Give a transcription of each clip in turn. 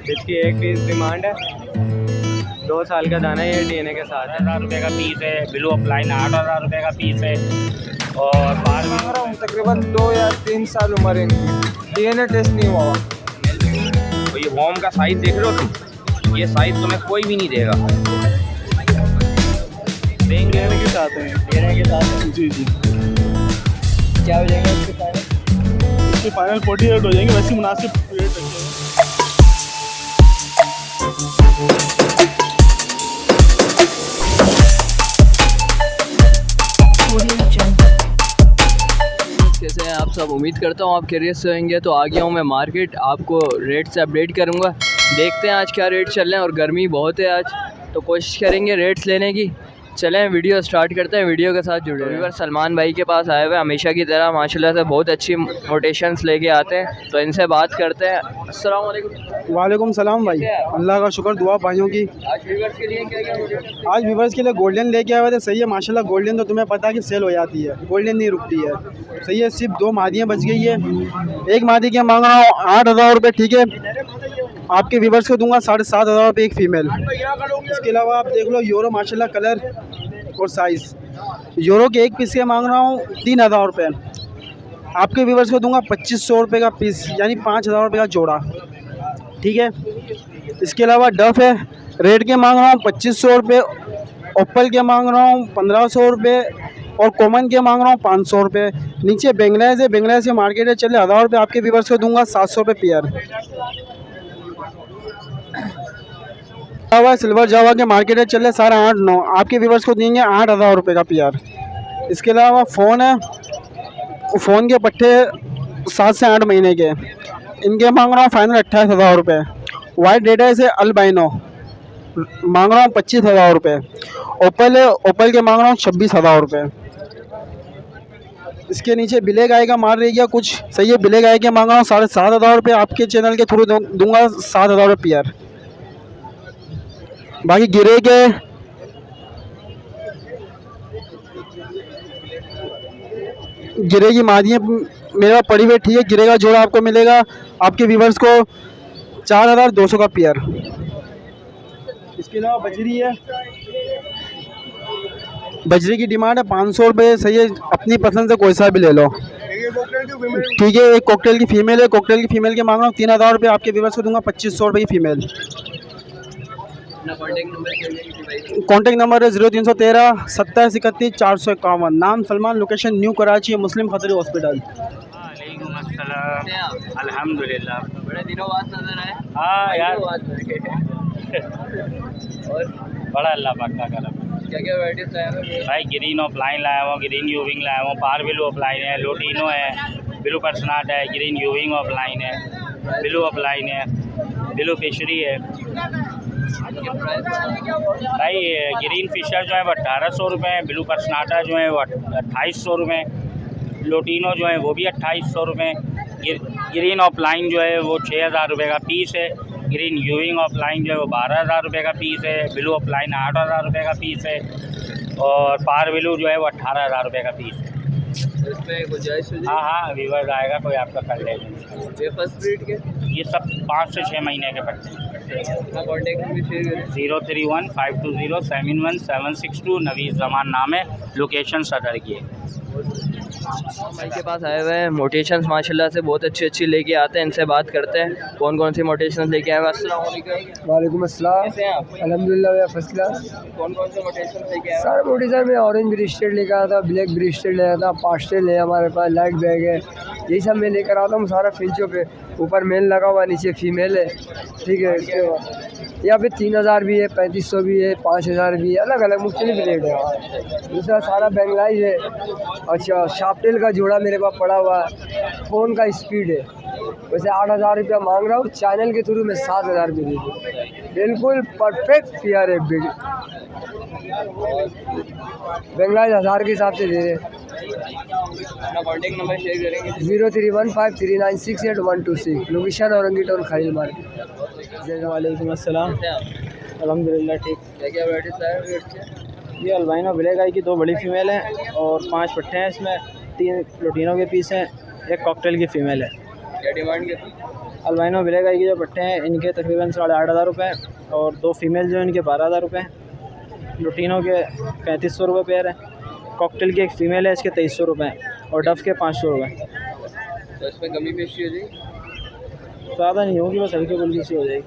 इसकी एक piece demand है, 2 साल का दाना है, ये DNA के साथ है। 1000 रुपये का पीस है। ब्लू अपलाइन 8000 रुपये का पीस है। और बाहर मांग रहा हूँ तकरीबन 2 या 3 साल उम्र है इनकी, DNA टेस्ट नहीं हुआ। तो ये वॉर्म का साइज़ देख रहे हो तुम, ये साइज़ तुम्हें कोई भी नहीं देगा। देंगे DNA के साथ है, DNA के साथ है। जी जी। क्या हो जाएगा इसके फाइनल? इसके फाइनल 48 हो जाएंगे, वैसे मुनासिब रेट रखे हैं। कैसे हैं आप सब? उम्मीद करता हूँ आप खैरियत से होंगे। तो आ गया हूँ मैं मार्केट, आपको रेट से अपडेट करूँगा। देखते हैं आज क्या रेट चल रहे हैं, और गर्मी बहुत है आज, तो कोशिश करेंगे रेट्स लेने की। चलें वीडियो स्टार्ट करते हैं, वीडियो के साथ जुड़े रहिए। सलमान भाई के पास आए हुए हमेशा की तरह, माशाल्लाह से बहुत अच्छी मोटेशंस लेके आते हैं, तो इनसे बात करते हैं। अस्सलाम वालेकुम। वालेकुम सलाम भाई, अल्लाह का शुक्र, दुआ भाइयों की। आज व्यूअर्स के लिए क्या आज व्यूवर्स के लिए गोल्डन लेके आए हुए थे। सही है माशाल्लाह, गोल्डन तो तुम्हें पता है कि सेल हो जाती है, गोल्डन नहीं रुकती है। सही है, सिर्फ 2 मादियाँ बच गई है। एक मादी के मांग रहा हूँ 8000 रुपये, ठीक है। आपके व्यूवर्स को दूंगा 7500 रुपये एक फ़ीमेल। इसके अलावा आप देख लो यूरो, माशाल्लाह कलर और साइज़। यूरो के एक पीस के मांग रहा हूँ 3000 रुपये। आपके व्यूवर्स को दूंगा 2500 रुपये का पीस, यानी 5000 रुपये का जोड़ा, ठीक है। इसके अलावा डफ है, रेड के मांग रहा हूँ 2500 रुपये, ओप्पल के मांग रहा हूँ 1500 रुपये, और कॉमन के मांग रहा हूँ 500 रुपये। नीचे बेंगलादेश है, बेंगलादेश के मार्केट है चले 1000 रुपये। आपके व्यूवर्स को दूंगा 700 रुपये पेयर। जावा सिल्वर जावा के मार्केट है चले 8.5-9, आपके व्यूवर्स को देंगे 8000 रुपये का पेयर। इसके अलावा फ़ोन है, फ़ोन के पट्टे 7 से 8 महीने के, इनके मांग रहा हूँ फाइनल 28,000 रुपये। वाइट डेटा से अल्बाइनो मांग रहा हूँ 25,000 रुपये। ओप्पल है, ओप्पल के मांग रहा हूँ 26,000 रुपये। इसके नीचे ब्लैक आई का मार रही गया कुछ, सही है। ब्लैक आई के मांग रहा हूँ 7,500 रुपये, आपके चैनल के थ्रू दूंगा 7,000 रुपये पेयर। बाकी गिरे के गिरे की मादियाँ मेरा पड़ी हुई, ठीक है। गिरे का जोड़ा आपको मिलेगा आपके व्यूवर्स को 4200 का पेयर। इसके अलावा बजरी है, बजरी की डिमांड है 500 रुपये, सही है। अपनी पसंद से कोई सा भी ले लो, ठीक है। एक कॉकटेल की फ़ीमेल है, कॉकटेल की फ़ीमेल के मांग रहा हूँ 3000 रुपये, आपके व्यूवर्स को दूंगा 2500 रुपये की फ़ीमेल। कॉन्टैक्ट नंबर है 0313 27 31 451। नाम सलमान, लोकेशन न्यू कराची है, मुस्लिम खतरी हॉस्पिटल। वालेकुम अस्सलाम। अल्हम्दुलिल्लाह, बड़े दिनों बाद नजर आए। हाँ यार, और बड़ा अल्लाह पाक का करम। क्या क्या वैराइटीज लाए हैं भाई ग्रीन ऑफलाइन लाया हुआ, ग्रीन यूविंग लाया हुआ, पार ब्लू ऑफलाइन है, लोटिनो है, ब्लू पर्सनाट है, ग्रीन यूविंग ऑफलाइन है, ब्लू ऑफलाइन है, ब्लू फिशरी है। भाई ग्रीन फिशर जो है वो 1800 रुपये है, ब्लू पर्सनाटा जो है वो 2800 रुपये, लोटिनो जो है वो भी 2800 रुपये, ग्रीन ऑफलाइन जो है वो 6000 रुपये का पीस है, ग्रीन यूविंग ऑफलाइन जो है वो 12000 रुपये का पीस है, ब्लू ऑफलाइन 8000 रुपये का पीस है, और पार ब्लू जो है वो 18000 रुपये का पीस है। इसमें गुंजाइश? हाँ हाँ, व्यूवर्स आएगा कोई आपका कर लेगा। ये फर्स्ट ब्रीड के ये सब 5 से 6 महीने के पट्टे हैं। कॉन्टैक्ट नंबर शेयर करें। 031 520 71762। नवीद जमान नाम है, लोकेशन सदर की है। भाई के पास आए हुए हैं, मोटेशंस माशाल्लाह से बहुत अच्छी अच्छी लेके आते हैं, इनसे बात करते हैं कौन कौन सी मोटेशंस लेके आए हुए। अस्सलाम वालेकुम। वालेकुम अस्सलाम। कैसे हैं आप? अल्हम्दुलिल्लाह फर्स्ट क्लास। कौन कौन से मोटेशंस लेके आए? सारे मोटेशन में ऑरेंज ब्रिस्टेड लेकर आया था, ब्लैक ब्रिस्टेड ले आया था, पास्टेल है हमारे पास, लाइट बैग है, यही सब मैं लेकर आता हूँ सारा फिंचों पे। ऊपर मेल लगा हुआ, नीचे फीमेल है, ठीक है। इसके बाद यहाँ पे 3000 भी है, 3500 भी है, 5000 भी है, अलग अलग मुख्तलिफ रेट है। दूसरा सारा बेंगलाई है। अच्छा, शार्पटेल का जोड़ा मेरे पास पड़ा हुआ है। फ़ोन का स्पीड है, वैसे 8000 रुपया मांग रहा हूँ, चैनल के थ्रू मैं 7000 भी दे दूँ। बिल्कुल परफेक्ट पेयर है, बेंगलाई 1000 के हिसाब से दे रहे। अपना कॉन्टैक्ट नंबर शेयर करेंगे। 03153968 location Orangi town Khalil market. वालेकुम अस्सलाम। अल्हम्दुलिल्लाह ठीक। क्या क्या वैराइटीज लाए हैं? ये अल्बाइनो ब्लैक आई की 2 बड़ी फ़ीमेल हैं और 5 पट्टे हैं, इसमें 3 लोटिनो के पीस हैं, एक कॉकटेल की फ़ीमेल है। क्या डिमांड करती? अल्बाइनो ब्लैक आई के जो पट्टे हैं इनके तकरीबन 8,500 रुपये और 2 फीमेल जो इनके 12,000 रुपये। लुटीनों के 3500 रुपये पेयर है। कॉकटेल की एक फ़ीमेल है, इसके 2300 रुपये और डफ के 500 रुपये। तो इसमें कमी पेशी हो जाएगी? ज़्यादा नहीं होगी, बस हल्की फुल्की सी हो जाएगी।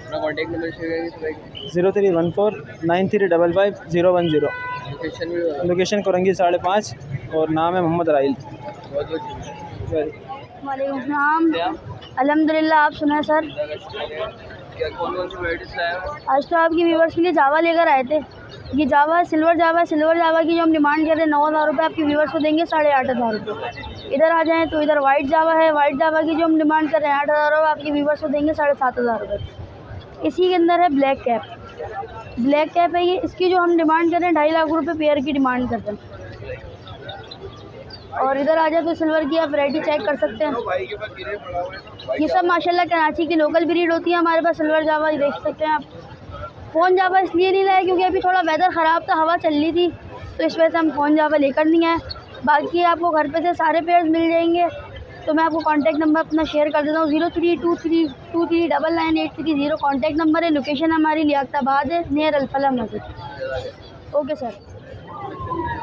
अपना कॉन्टैक्ट नंबर शेयर करेंगे? 0314930010। लोकेशन भी बता। लोकेशन कोरंगी 5.5 और नाम है मोहम्मद राइल। बहुत बहुत शुक्रिया। वालेकुम सलाम। क्या अल्हम्दुलिल्लाह, आप सुनाए सर? क्या कौन कौन सी वैराइटीज लाए हो? आज तो आपकी व्यूवर्स के लिए जावा लेकर आए थे। ये जावा सिल्वर जावा की जो हम डिमांड कर रहे हैं 9,000 रुपये, आपकी व्यूवर्स को देंगे 8,500 रुपये। इधर आ जाएँ तो इधर वाइट जावा है, वाइट जावा की जो हम डिमांड कर रहे हैं 8,000 रुपये, आपकी व्यूवर्स को देंगे 7,500 रुपये। इसी के अंदर है ब्लैक कैप है ये, इसकी जो हम डिमांड कर रहे हैं 2.5 लाख रुपये पेयर की डिमांड करते हैं। और इधर आ जाए तो सिल्वर की आप वैरायटी चेक कर सकते हैं। ये सब माशाल्लाह कराची की लोकल ब्रीड होती है हमारे पास। सिल्वर जावा देख सकते हैं आप। फ़ोन जावा इसलिए नहीं लाया क्योंकि अभी थोड़ा वेदर ख़राब था, हवा चल रही थी, तो इस वजह से हम फ़ोन जावा लेकर नहीं आए। बाकी आपको घर पे से सारे पेयर्स मिल जाएंगे। तो मैं आपको कॉन्टैक्ट नंबर अपना शेयर कर देता हूँ। 0323239830 कॉन्टैक्ट नंबर है। लोकेशन हमारी लियाकताबाद है, नियर अल-फलाह मस्जिद। Okay sir.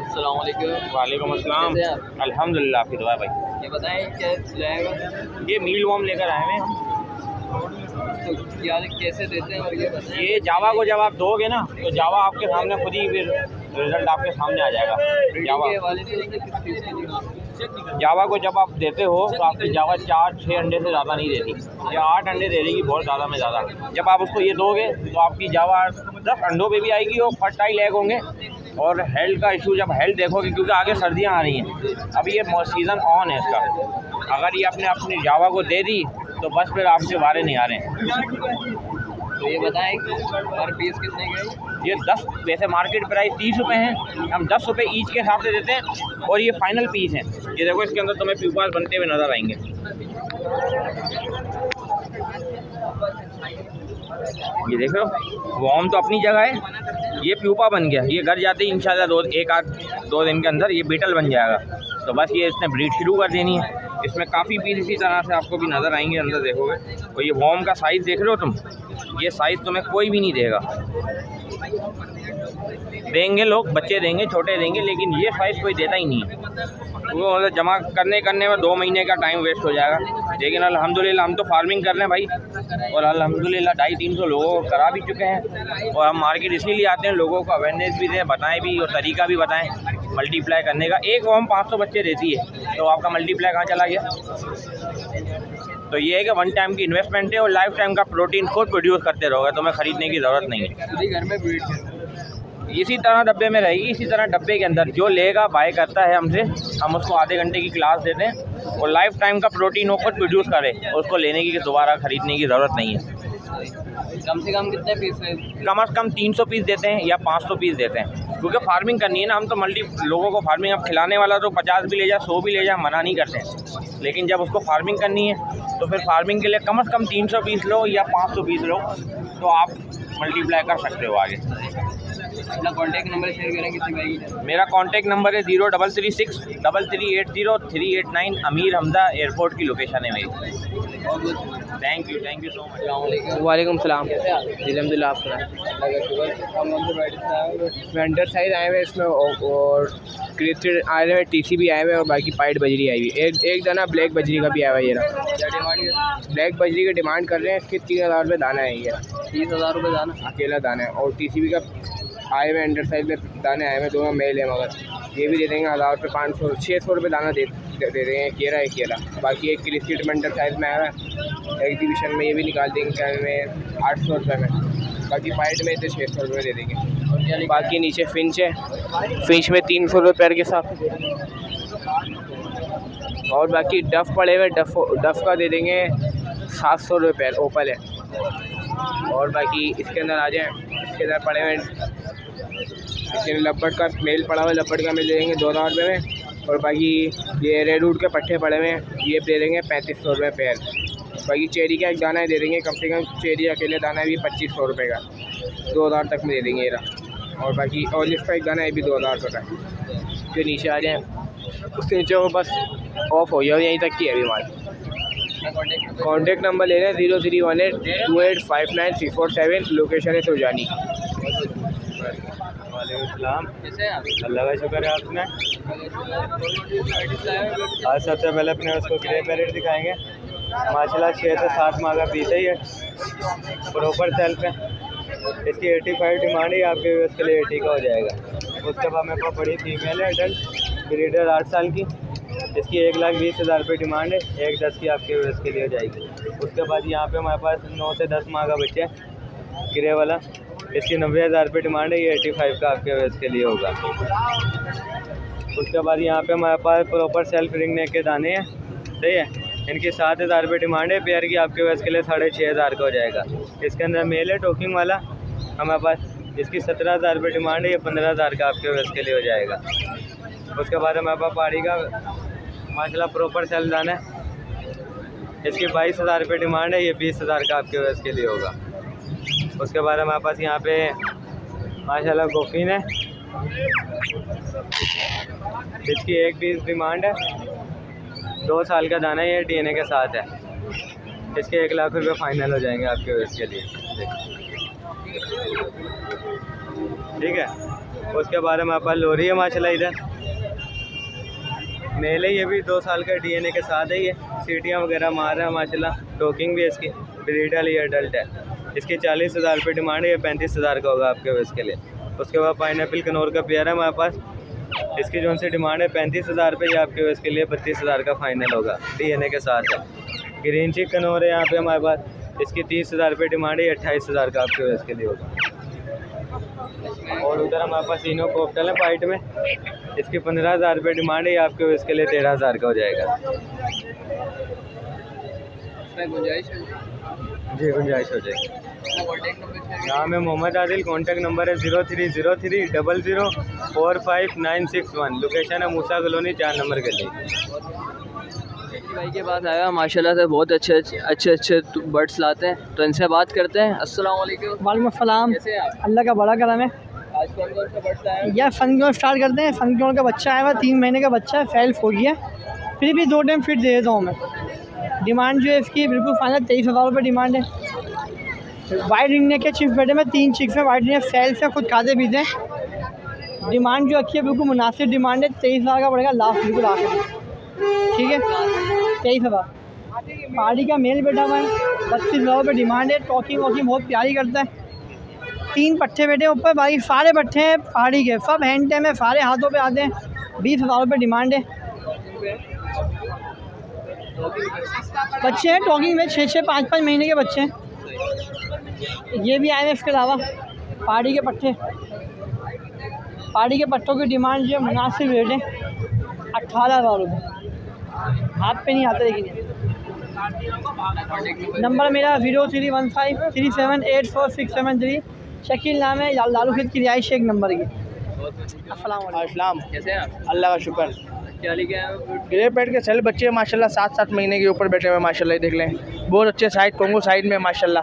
अस्सलाम वालेकुम। वालेकुम अस्सलाम। कैसे हैं आप? अल्हम्दुलिल्लाह, आपकी दुआ भाई। ये बताएं क्या लाएगा? ये मील वॉर्म लेकर आए हैं हम। तो क्या कैसे देते हैं और ये बताएं? ये जावा को जब आप दोगे ना तो जावा आपके सामने खुद ही फिर रिजल्ट आपके सामने आ जाएगा। जावा के हवाले से किस चीज़ के लिए? जावा को जब आप देते हो तो आपकी जावा 4-6 अंडे से ज़्यादा नहीं देती, या 8 अंडे दे देगी, बहुत ज़्यादा में ज़्यादा। जब आप उसको ये दोगे तो आपकी जावा 10 अंडों पे भी आएगी और फर्टाइल एग होंगे। और हेल्थ का इशू जब हेल्थ देखोगे, क्योंकि आगे सर्दियाँ आ रही हैं, अभी ये सीज़न ऑन है इसका। अगर ये आपने अपनी जावा को दे दी तो बस फिर आपके बारे नहीं आ रहे हैं। तो ये बताएं पर पीस कितने के? ये 10 वैसे मार्केट प्राइस 30 रुपये है, हम 10 रुपये ईच के हिसाब से देते हैं। और ये फाइनल पीस है। ये देखो, इसके अंदर तुम्हें प्यूपास बनते हुए नज़र आएंगे। ये देख रहे हो, वॉर्म तो अपनी जगह है, ये प्यूपा बन गया। ये घर जाते ही इंशाल्लाह 1-2 दिन के अंदर ये बीटल बन जाएगा। तो बस ये इसने ब्रीड शुरू कर देनी है। इसमें काफ़ी पीस इसी तरह से आपको भी नज़र आएंगे अंदर देखोगे। और ये वॉर्म का साइज़ देख रहे हो तुम, ये साइज़ तुम्हें कोई भी नहीं देगा। देंगे लोग, बच्चे देंगे, छोटे देंगे, लेकिन ये साइज़ कोई देता ही नहीं है। वो मतलब जमा करने में 2 महीने का टाइम वेस्ट हो जाएगा। लेकिन अल्हम्दुलिल्लाह हम तो फार्मिंग कर रहे हैं भाई, और अल्हम्दुलिल्लाह 250-300 लोगों को करा भी चुके हैं। और हम मार्केट इसलिए आते हैं, लोगों को अवेयरनेस भी दें, बताएं भी, और तरीका भी बताएं मल्टीप्लाई करने का। एक वॉर्म 500 बच्चे देती है, तो आपका मल्टीप्लाई कहाँ चला गया? तो ये है कि 1 टाइम की इन्वेस्टमेंट है और लाइफ टाइम का प्रोटीन खुद प्रोड्यूस करते रहोगे, तुम्हें ख़रीदने की ज़रूरत नहीं है। खुद ही घर में ब्रीड इसी तरह डब्बे में रहेगी, इसी तरह डब्बे के अंदर जो लेगा बाय करता है हमसे, हम उसको आधे घंटे की क्लास देते हैं और लाइफ टाइम का प्रोटीन वो खुद प्रोड्यूस करे, उसको लेने की दोबारा ख़रीदने की ज़रूरत नहीं है। कम से कम कितने पीस है? कम से कम 300 पीस देते हैं या 500 पीस देते हैं, क्योंकि फार्मिंग करनी है ना। हम तो लोगों को फार्मिंग, अब खिलाने वाला तो 50 भी ले जाए, 100 भी ले जाए, मना नहीं करते हैं। लेकिन जब उसको फार्मिंग करनी है तो फिर फार्मिंग के लिए कम से कम 300 पीस लो या 500 पीस लो, तो आप मल्टीप्लाई कर सकते हो आगे। अपना कॉन्टैक्ट नंबर शेयर करें किसी भाई? मेरा कॉन्टैक्ट नंबर है 03363380 अमीर हमदा एयरपोर्ट की लोकेशन है मेरी। Thank you so much. वालेकुम सलाम। कैसे आप? जी अल्हम्दुलिल्लाह, आप सुनाएं? वेंटर साइज आए हुए इसमें और क्रिस्टल आए हुए, टीसी भी आए हुए और बाकी पाइट बजरी आई हुई। एक दाना ब्लैक बजरी का भी आया हुआ है। ये रहा क्या डिमांड है? ब्लैक बजरी की डिमांड कर रहे हैं, इसके 3,000 रुपये दाना है। ये 30,000 रुपये दाना? अकेला दाना है। और टीसीबी का आए हुए अंडर साइज में दाने आए हुए, दोनों मेल है, मगर ये भी दे देंगे 1,000 रुपये, 500-600 रुपये दाना दे देंगे। केला बाकी एक क्रिस्टल मंडल साइज में आया हुआ है एग्जीबिशन में, ये भी निकाल देंगे क्या में 800 रुपये में। बाकी पाइट में तो 600 रुपये दे देंगे। बाकी नीचे फिंच है, फिंच में 300 रुपये पैर के साथ। और बाकी डफ पड़े हुए, डफ का दे देंगे 700 रुपये पैर, ओपल है। और बाकी इसके अंदर आ जाएँ, इसके अंदर पड़े हुए, इसके लपट का मेल पड़ा हुआ, लपट का मेल दे देंगे 2,000 रुपये में। और बाकी ये रेडवुड के पट्टे पड़े हुए हैं, ये दे देंगे 3500 रुपये पैर। बाकी चेरी का एक दाना दे देंगे, कम से कम चेरी अकेले दाना भी 2500 रुपये का, 2,000 तक में दे देंगे ये रहा। और बाकी ऑलिव का एक दाना है भी 2,000 रुपये का। जो नीचे आ जाएँ उससे नीचे वो बस ऑफ हो गया, यहीं तक की है अभी माल। कॉन्टेक्ट नंबर ले लें 0318285937, लोकेशन है सुजानी। वालेकुम कैसे हैं आप? अल्लाह का शुक्र है आपने। आज सबसे पहले अपने उसको ग्रे पैरेट दिखाएंगे। माशाल्लाह 6 से 7 माह का पीस है ये, प्रॉपर सेल्फ है। इसकी 85 डिमांड है, आपके उसके लिए 80 का हो जाएगा। उसके बाद मेरे पास बड़ी फीमेल है एडल्ट ब्रीडर 8 साल की, इसकी 1,20,000 रुपये डिमांड है, 1,10 की आपके उसके लिए हो जाएगी। उसके बाद यहाँ पे हमारे पास 9 से 10 माह का बच्चा है ग्रे वाला, इसकी 90,000 रुपये डिमांड है, ये 85 का आपके उसके लिए होगा। उसके बाद यहाँ पे हमारे पास प्रॉपर सेल्फ रिंग नेक के दाने हैं, सही है। इनकी 7,000 रुपये डिमांड है, पेयर की आपके वैस के लिए 6,500 का हो जाएगा। इसके अंदर मेल है टोकिंग वाला हमारे पास, इसकी 17,000 रुपये डिमांड है, ये 15,000 का आपके वैस के लिए हो जाएगा। उसके बाद हमारे पास पहाड़ी का माशाल्लाह प्रॉपर सेल्फ दाना है, इसकी 22,000 रुपये डिमांड है, ये 20,000 का आपके वैस के लिए होगा। उसके बाद हमारे पास यहाँ पे माशाल्लाह गोफिन है, इसकी 1 पीस डिमांड है, 2 साल का दाना है, ये DNA के साथ है। इसके 1 लाख रुपये फाइनल हो जाएंगे आपके उसके लिए, ठीक है। उसके बाद हमारे पास लोरी है माशाल्लाह, इधर मेल है, ये भी 2 साल का DNA के साथ है, ये सीटियाँ वगैरह मार रहा है माशाल्लाह, टोकिंग भी है इसकी, ब्रीडर ये अडल्ट है। इसकी 40,000 रुपये डिमांड है, ये 35,000 का होगा आपके उसके लिए। उसके बाद पाइनएप्पल कनौर का पेयर है हमारे पास, इसकी जो सी डिमांड है 35,000 रुपये, ये आपके उसके लिए 32,000 का फाइनल होगा, DNA के साथ है। ग्रीन चिक कनौर है यहाँ पे हमारे पास, इसकी 30,000 रुपये डिमांड है, 28,000 का आपके उसके लिए होगा। और उधर हमारे पास इनो कोप्टल है वाइट में, इसकी 15,000 रुपये डिमांड है, आपके इसके लिए 13,000 का हो जाएगा। जी गुंजाइश हो जाएगी। नाम है मोहम्मद आदिल, कॉन्टैक्ट नंबर है 030300455961, लोकेशन है मूसा कॉलोनी 4 नंबर गली। भाई के पास आया माशाल्लाह से, बहुत अच्छे बर्ड्स लाते हैं, तो इनसे बात करते हैं। अस्सलाम वालेकुम। वालेकुम अस्सलाम। कैसे हैं आप? अल्लाह का बड़ा करम है। आज कौन कौन से बर्ड्स लाए हैं? यार फंक्यों स्टार्ट करते हैं। फंक्यों का बच्चा आया हुआ 3 महीने का बच्चा है, फेल्फ हो गया, फिर भी 2 टाइम फिट दे देता हूँ मैं। डिमांड जो है इसकी बिल्कुल फाइनल 23,000 रुपये डिमांड है। वाइट रिंग नेक के चिक्स बैठे में 3 चिक्स में, वाइट रिंग फेल्फ है, खुद खाते पीते हैं। डिमांड जो अच्छी है बिल्कुल मुनासिब डिमांड है, 23,000 का पड़ेगा लास्ट, बिल्कुल आखिर, ठीक है 23,000। पहाड़ी का मेल बैठा हुआ है, 32,000 रुपये डिमांड है। टॉकिंग वॉकिंग बहुत प्यारी करता है। 3 पट्टे बैठे ऊपर, बाकी सारे पट्टे हैं पहाड़ी के, सब हैंड टाइम है, सारे हाथों पे आते हैं। 20,000 रुपये डिमांड है। बच्चे हैं टॉकिंग में 6-6, 5-5 महीने के बच्चे हैं। ये भी आए हैं। इसके अलावा पहाड़ी के पट्टे, पहाड़ी के पट्टों की डिमांड जो है मुनासिब रेट है, 18,000 रुपये, हाथ पे नहीं आते। लेकिन नंबर मेरा 0315378467 शकील नाम है, लालू खेत की रिहाइश 1 नंबर की। अस्सलाम। कैसे हैं आप? अल्लाह का शुक्र। क्या लेके आए हो? ग्रे पैड के सेल बच्चे माशाल्लाह 7-7 महीने के ऊपर बैठे हुए माशाल्लाह, देख लें बहुत अच्छे साइड कोंगो साइड में माशाल्लाह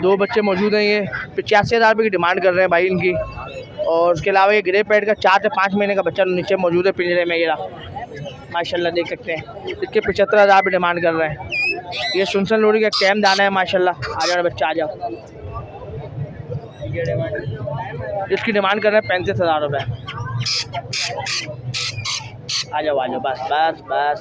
2 बच्चे मौजूद हैं। ये 85,000 रुपये की डिमांड कर रहे हैं भाई इनकी। और उसके अलावा ये ग्रे पैड का 4 से 5 महीने का बच्चा नीचे मौजूद है पिंजरे में, ये माशाल्लाह देख सकते हैं। इसके 75,000 रुपये डिमांड कर रहे हैं। ये सुनसन लोरी का कैम दाना है माशाल्लाह। आ जाओ बच्चा आ जाओ। इसकी डिमांड कर रहे हैं 35,000 रुपये। आ जाओ बस बस बस।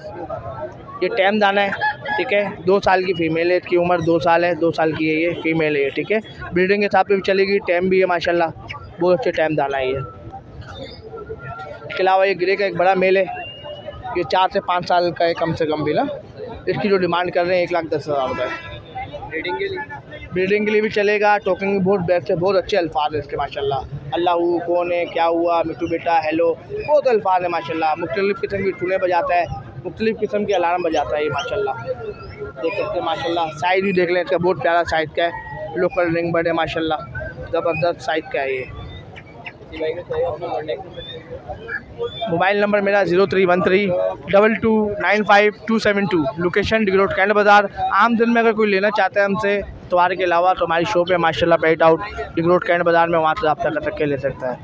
ये टैम दाना है, ठीक है, 2 साल की फ़ीमेल है, इसकी उम्र 2 साल है, 2 साल की है, ये फ़ीमेल है, ठीक है। ब्रीडिंग के हिसाब से भी चलेगी, टैम भी है माशाल्लाह, बहुत अच्छे टैम दाना है ये। इसके अलावा ये ग्रे का एक बड़ा मेल है, ये 4 से 5 साल का है कम से कम भी ना। इसकी जो डिमांड कर रहे हैं 1,10,000 रुपये। ब्रीडिंग के लिए भी चलेगा। टोकिंग भी बहुत बेस्ट है, बहुत अच्छे अल्फाज है इसके माशाल्लाह। अल्लाह कौन है, क्या हुआ, मिट्टू बेटा, हेलो, बहुत अल्फाज है माशाल्लाह। मुख्तलिफ़ किस्म की टूने बजाता है, मुख्तलिफ़ किस्म के अलार्म बजाता है ये माशाल्लाह, देख सकते हैं माशाल्लाह। साइज़ भी देख लें इसका, बहुत प्यारा साइज़ का है, लोकल रिंग बर्ड है माशाल्लाह, ज़बरदस्त साइज़ का है ये। मोबाइल नंबर मेरा 0313229572, लोकेशन डिग रोड कैंट बाज़ार। आम दिन में अगर कोई लेना चाहता है हमसे इतवार के अलावा, तो हमारी शॉप है माशाल्लाह पेट आउट डिग रोड कैंट बाज़ार में, वहाँ से रब्ता कर सकते ले सकता है।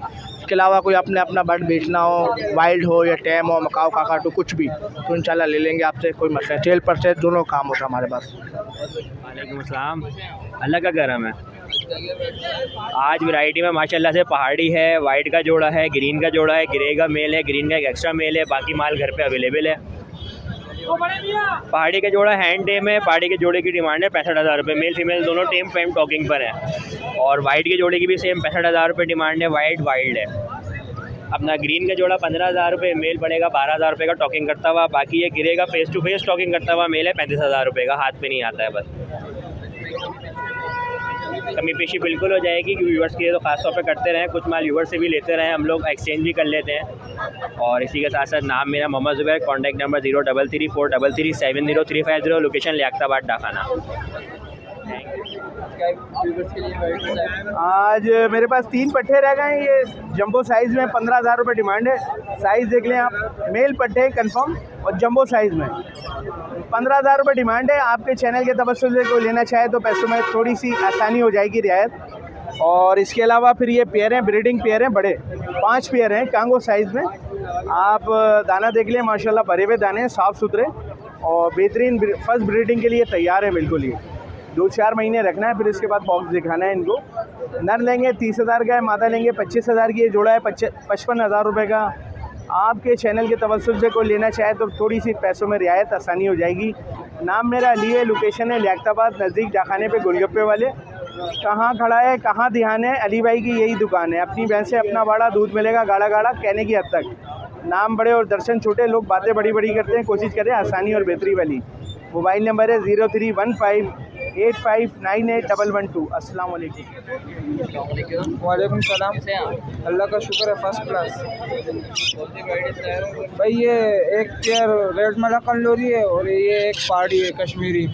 इसके अलावा कोई आपने अपना बर्ड बेचना हो, वाइल्ड हो या टैम हो, मकाओ, काकाटू कुछ भी, तो इंशाल्लाह ले लेंगे आपसे, कोई मसला नहीं। सेल पर से दोनों काम होता है हमारे पास। वालेकुम अस्सलाम, अल्लाह का करम है। आज वैरायटी में माशाल्लाह से पहाड़ी है, वाइट का जोड़ा है, ग्रीन का जोड़ा है, ग्रे का मेल है, ग्रीन का एक एक्स्ट्रा मेल है, बाकी माल घर पे अवेलेबल है। पहाड़ी का जोड़ा हैंड टेम है। पहाड़ी के जोड़े की डिमांड है 65,000 रुपये, मेल फीमेल दोनों टेम पेम टॉकिंग पर है। और वाइट के जोड़े की भी सेम 65,000 रुपये डिमांड है, वाइट वाइल्ड है। अपना ग्रीन का जोड़ा 15,000 रुपये, मेल पड़ेगा 12,000 रुपये का टॉकिंग करता हुआ। बाकी ये गिरेगा फेस टू फेस टॉकिंग करता हुआ मेल है 35,000 रुपये का, हाथ पे नहीं आता है बस। कमी पेशी बिल्कुल हो जाएगी कि व्यूवर्स के लिए तो खास तौर पे करते रहें, कुछ माल व्यूवर्स से भी लेते रहें, हम लोग एक्सचेंज भी कर लेते हैं। और इसी के साथ साथ नाम मेरा Mohammad Zubair, contact number 033433700350, location Liaquatabad डाखाना। आज मेरे पास 3 पट्टे रह गए हैं, ये जंबो साइज़ में 15,000 रुपये डिमांड है। साइज़ देख लें आप, मेल पट्टे कंफर्म और जंबो साइज़ में 15,000 रुपये डिमांड है। आपके चैनल के तवज्जुह से कोई लेना चाहे तो पैसों में थोड़ी सी आसानी हो जाएगी, रियायत। और इसके अलावा फिर ये पेयर हैं, ब्रीडिंग पेयर हैं, बड़े 5 पेयर हैं कांगो साइज़ में। आप दाना देख लें, माशाल्लाह भरे हुए दाने हैं, साफ़ सुथरे और बेहतरीन, फर्स्ट ब्रीडिंग के लिए तैयार है बिल्कुल। ये 2-4 महीने रखना है, फिर इसके बाद बॉक्स दिखाना है इनको। नर लेंगे 30,000 का है, मादा लेंगे 25,000 की। ये जोड़ा है 55,000 रुपये का। आपके चैनल के तवज्जुह से कोई लेना चाहे तो थोड़ी सी पैसों में रियायत आसानी हो जाएगी। नाम मेरा अली है, लोकेशन है लियाकताबाद, नज़दीक डाखाने पे गोलगप्पे वाले। कहाँ खड़ा है, कहाँ ध्यान है, अली भाई की यही दुकान है। अपनी भैंस से अपना बाड़ा, दूध मिलेगा गाढ़ा गाढ़ा, कहने की हद तक। नाम बड़े और दर्शन छोटे, लोग बातें बड़ी बड़ी करते हैं, कोशिश करें आसानी और बेहतरी वाली। मोबाइल नंबर है 031585981112। अस्सलाम वालेकुम। वालेकुम सलाम। अल्लाह का शुक्र है, फर्स्ट क्लास। भाई ये एक पेयर रेड मलाकन लोरी है और ये एक पहाड़ी है कश्मीरी।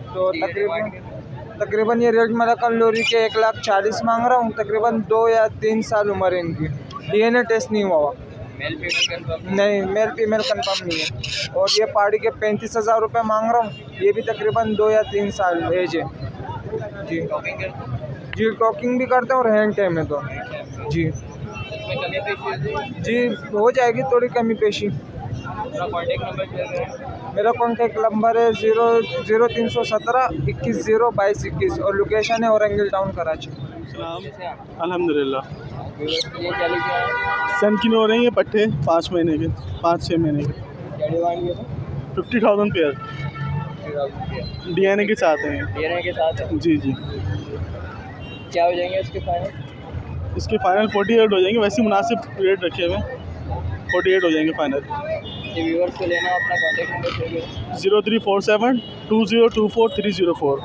तो तकरीबन ये रेड मलाकन लोरी के 1,40,000 मांग रहा हूँ। तकरीबन 2 या 3 साल उम्र है इनकी। DNA टेस्ट नहीं हुआ, नहीं मेल फीमेल कंफर्म नहीं है। और ये पहाड़ी के 35,000 रुपये मांग रहा हूँ। ये भी तकरीबन 2 या 3 साल एज है जी। जी टॉकिंग भी करते हैं और हैंड टाइम है तो जी जी हो जाएगी थोड़ी कमी पेशी। मेरा कॉन्टेक्ट नंबर है 0317 21 और लोकेशन है औरंगल टाउन कराची। अल्हम्दुलिल्लाह। सन की हो रही है पट्टे 5 महीने के, 5-6 महीने के। 50,000 पेयर DNA के साथ हैं। DNA के साथ है। जी जी। क्या हो जाएंगे इसके फाइनल? इसके फाइनल 48 हो जाएंगे, वैसे मुनासिब रेट रखे हुए हैं, 48 हो जाएंगे फाइनल। ये व्यूअर्स को लेना, अपना contact number 0347 2024 304,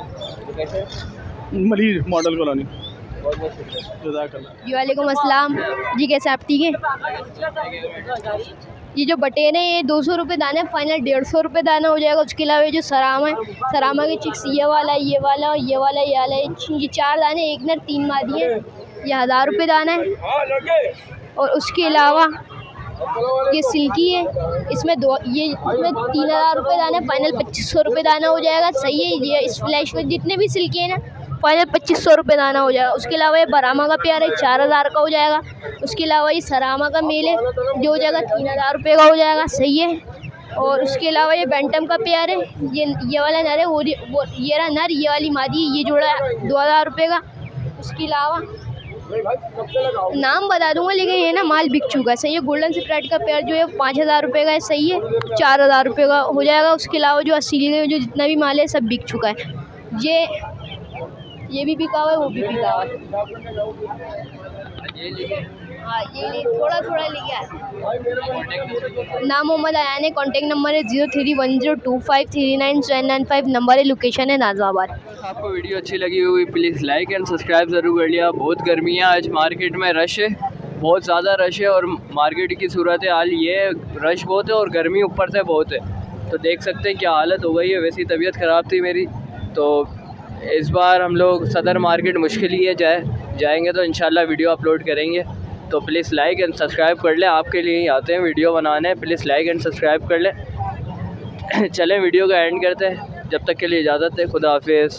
Malir model colony. जी वालेकुम अस्सलाम जी, कैसे आप? ठीक है। ये जो बटेर है ये 200 रुपये दाना है, फाइनल 150 रुपये दाना हो जाएगा। उसके अलावा ये जो सरामा है, सरामा के चिक्स ये वाला, ये वाला, ये वाला, ये वाला, ये 4 दाने, 1 नर 3 मादी है। ये 1000 रुपये दाना है। और उसके अलावा ये सिल्की है, इसमें 3,000 रुपये दाना है, फाइनल 2,500 रुपये दाना हो जाएगा। सही है। ये इस फ्लैश में जितने भी सिल्की है ना, फाइनल 2,500 रुपये दाना हो जाएगा। उसके अलावा ये बरामा का प्यार है, 4,000 का हो जाएगा। उसके अलावा ये सरामा का मेल है जो हो जाएगा 3,000 रुपये का हो जाएगा। सही है। और उसके अलावा ये बैंटम का प्यार है, ये वाला नर है, वो ये रहा नर, ये वाली मादी, ये जोड़ा 2,000 रुपये का। उसके अलावा नाम बता दूंगा, लेकिन ये ना माल बिक चुका है। सही है। गोल्डन स्प्रेड का पेयर जो है 5,000 रुपये का है। सही है। 4,000 रुपये का हो जाएगा। उसके अलावा जो असली जो जितना भी माल है सब बिक चुका है। ये भी बिका हुआ है, वो भी बिका हुआ है। हाँ ये थोड़ा लेके आए। नाम मोहम्मद आयान है, कॉन्टेक्ट नंबर है 031025397995, नंबर है, लोकेशन है नाज़ाबाद। आपको वीडियो अच्छी लगी हुई प्लीज़ लाइक एंड सब्सक्राइब ज़रूर कर लिया। बहुत गर्मी है आज, मार्केट में रश है, बहुत ज़्यादा रश है। और मार्केट की सूरत हाल ये है, रश बहुत है और गर्मी ऊपर से बहुत है, तो देख सकते हैं क्या हालत हो गई है। वैसी तबीयत ख़राब थी मेरी, तो इस बार हम लोग सदर मार्केट मुश्किल ही है, जाएंगे तो इंशाल्लाह वीडियो अपलोड करेंगे। तो प्लीज़ लाइक एंड सब्सक्राइब कर लें, आपके लिए ही आते हैं वीडियो बनाने। प्लीज़ लाइक एंड सब्सक्राइब कर लें। चलें वीडियो का एंड करते हैं, जब तक के लिए इजाज़त है। खुदा हाफिज़।